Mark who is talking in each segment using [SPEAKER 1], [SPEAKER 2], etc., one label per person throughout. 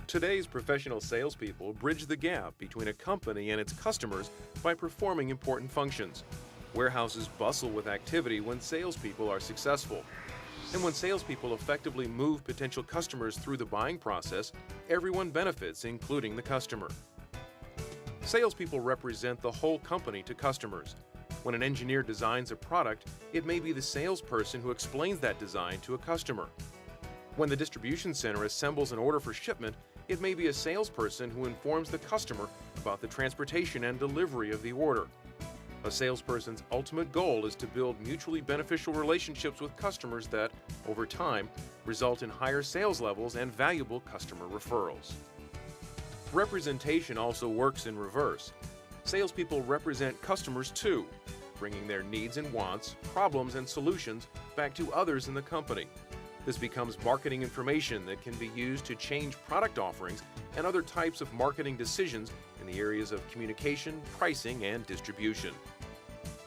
[SPEAKER 1] Today's professional salespeople bridge the gap between a company and its customers by performing important functions. Warehouses bustle with activity when salespeople are successful. And when salespeople effectively move potential customers through the buying process, everyone benefits, including the customer. Salespeople represent the whole company to customers. When an engineer designs a product, it may be the salesperson who explains that design to a customer. When the distribution center assembles an order for shipment, it may be a salesperson who informs the customer about the transportation and delivery of the order. A salesperson's ultimate goal is to build mutually beneficial relationships with customers that, over time, result in higher sales levels and valuable customer referrals. Representation also works in reverse. Salespeople represent customers too, bringing their needs and wants, problems and solutions back to others in the company. This becomes marketing information that can be used to change product offerings and other types of marketing decisions in the areas of communication, pricing, and distribution.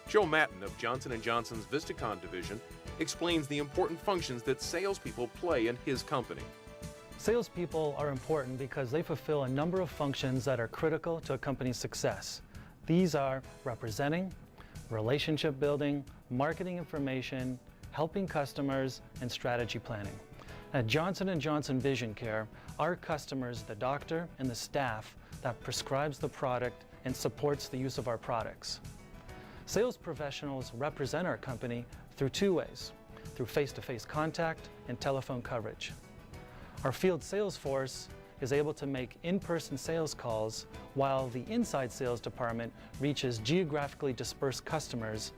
[SPEAKER 1] Joe Matten of Johnson & Johnson's Vistakon division explains the important functions that salespeople play in his company.
[SPEAKER 2] Salespeople are important because they fulfill a number of functions that are critical to a company's success. These are representing, relationship building, marketing information, helping customers, and strategy planning. At Johnson & Johnson Vision Care, our customers, the doctor and the staff that prescribes the product and supports the use of our products. Sales professionals represent our company through two ways, through face-to-face contact and telephone coverage. Our field sales force is able to make in-person sales calls while the inside sales department reaches geographically dispersed customers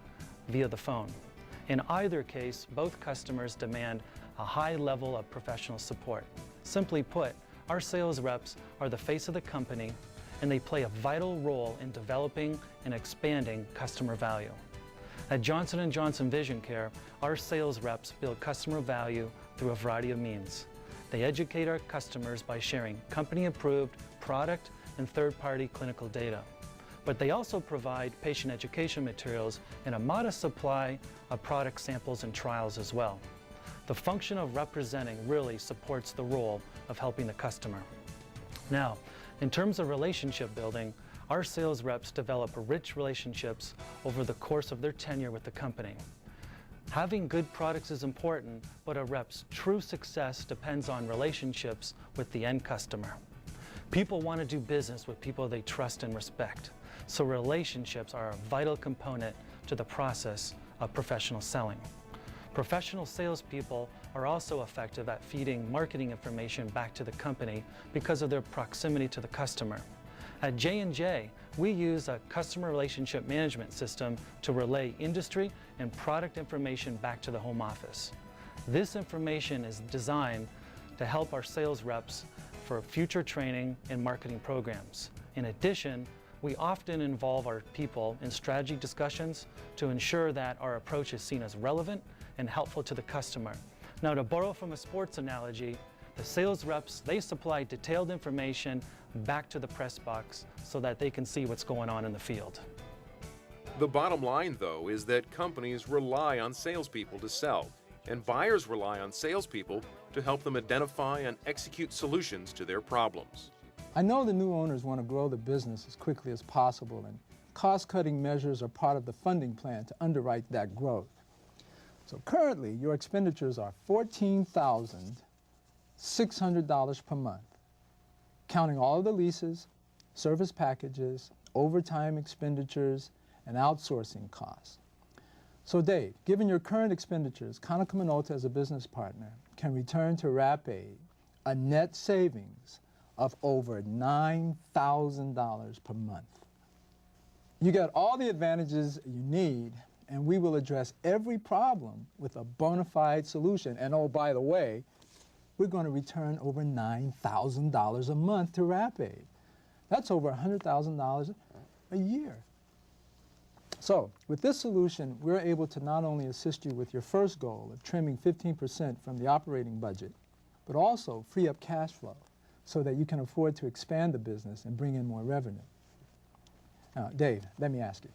[SPEAKER 2] via the phone. In either case, both customers demand a high level of professional support. Simply put, our sales reps are the face of the company, and they play a vital role in developing and expanding customer value. At Johnson & Johnson Vision Care, our sales reps build customer value through a variety of means. They educate our customers by sharing company-approved product and third-party clinical data. But they also provide patient education materials and a modest supply of product samples and trials as well. The function of representing really supports the role of helping the customer. Now, in terms of relationship building, our sales reps develop rich relationships over the course of their tenure with the company. Having good products is important, but a rep's true success depends on relationships with the end customer. People want to do business with people they trust and respect, so relationships are a vital component to the process of professional selling. Professional salespeople are also effective at feeding marketing information back to the company because of their proximity to the customer. At J&J, we use a customer relationship management system to relay industry and product information back to the home office. This information is designed to help our sales reps for future training and marketing programs. In addition, we often involve our people in strategy discussions to ensure that our approach is seen as relevant and helpful to the customer. Now, to borrow from a sports analogy, the sales reps, they supply detailed information back to the press box so that they can see what's going on in the field.
[SPEAKER 1] The bottom line, though, is that companies rely on salespeople to sell, and buyers rely on salespeople to help them identify and execute solutions to their problems.
[SPEAKER 3] I know the new owners want to grow the business as quickly as possible, and cost-cutting measures are part of the funding plan to underwrite that growth. So currently, your expenditures are $14,600 per month, counting all of the leases, service packages, overtime expenditures, and outsourcing costs. So Dave, given your current expenditures, Konica Minolta as a business partner can return to RAP-Aid a net savings of over $9,000 per month. You get all the advantages you need, and we will address every problem with a bona fide solution. And oh, by the way, we're going to return over $9,000 a month to RAP-Aid. That's over $100,000 a year. So, with this solution, we're able to not only assist you with your first goal of trimming 15% from the operating budget, but also free up cash flow so that you can afford to expand the business and bring in more revenue. Now, Dave, let me ask you,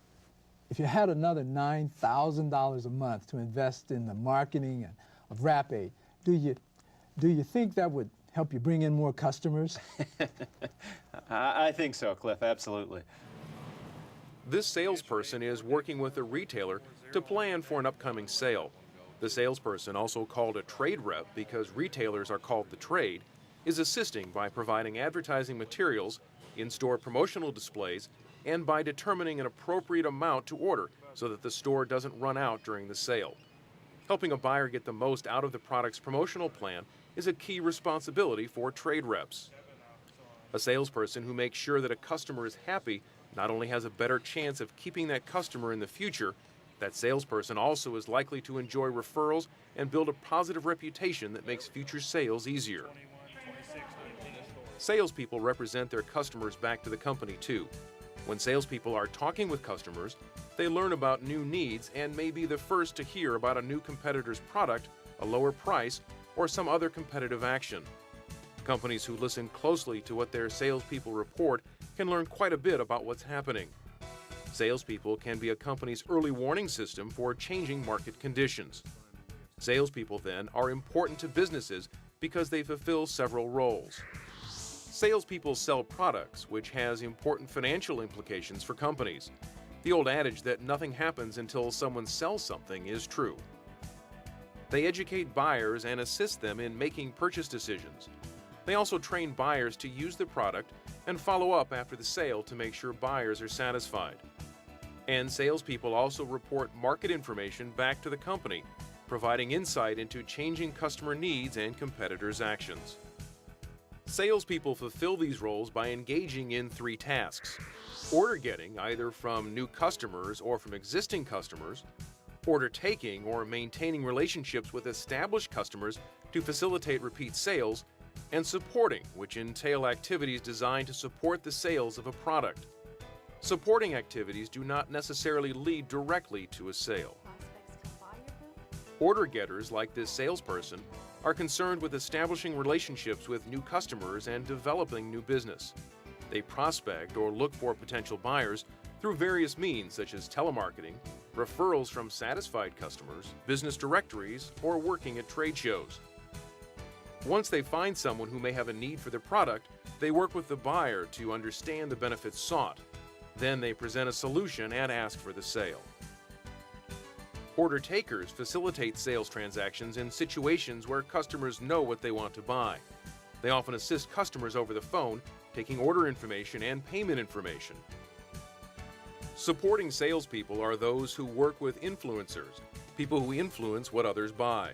[SPEAKER 3] if you had another $9,000 a month to invest in the marketing of RAP-Aid, do you think that would help you bring in more customers?
[SPEAKER 4] I think so, Cliff, absolutely.
[SPEAKER 1] This salesperson is working with a retailer to plan for an upcoming sale. The salesperson, also called a trade rep because retailers are called the trade, is assisting by providing advertising materials, in-store promotional displays, and by determining an appropriate amount to order so that the store doesn't run out during the sale. Helping a buyer get the most out of the product's promotional plan is a key responsibility for trade reps. A salesperson who makes sure that a customer is happy not only has a better chance of keeping that customer in the future, that salesperson also is likely to enjoy referrals and build a positive reputation that makes future sales easier. Salespeople represent their customers back to the company too. When salespeople are talking with customers, they learn about new needs and may be the first to hear about a new competitor's product, a lower price, or some other competitive action. Companies who listen closely to what their salespeople report can learn quite a bit about what's happening. Salespeople can be a company's early warning system for changing market conditions. Salespeople, then, are important to businesses because they fulfill several roles. Salespeople sell products, which has important financial implications for companies. The old adage that nothing happens until someone sells something is true. They educate buyers and assist them in making purchase decisions. They also train buyers to use the product and follow up after the sale to make sure buyers are satisfied. And salespeople also report market information back to the company, providing insight into changing customer needs and competitors' actions. Salespeople fulfill these roles by engaging in 3 tasks: order getting, either from new customers or from existing customers; order taking, or maintaining relationships with established customers to facilitate repeat sales; and supporting, which entail activities designed to support the sales of a product. Supporting activities do not necessarily lead directly to a sale. Order getters, like this salesperson, are concerned with establishing relationships with new customers and developing new business. They prospect or look for potential buyers through various means such as telemarketing, referrals from satisfied customers, business directories, or working at trade shows. Once they find someone who may have a need for their product, they work with the buyer to understand the benefits sought. Then they present a solution and ask for the sale. Order takers facilitate sales transactions in situations where customers know what they want to buy. They often assist customers over the phone, taking order information and payment information. Supporting salespeople are those who work with influencers, people who influence what others buy.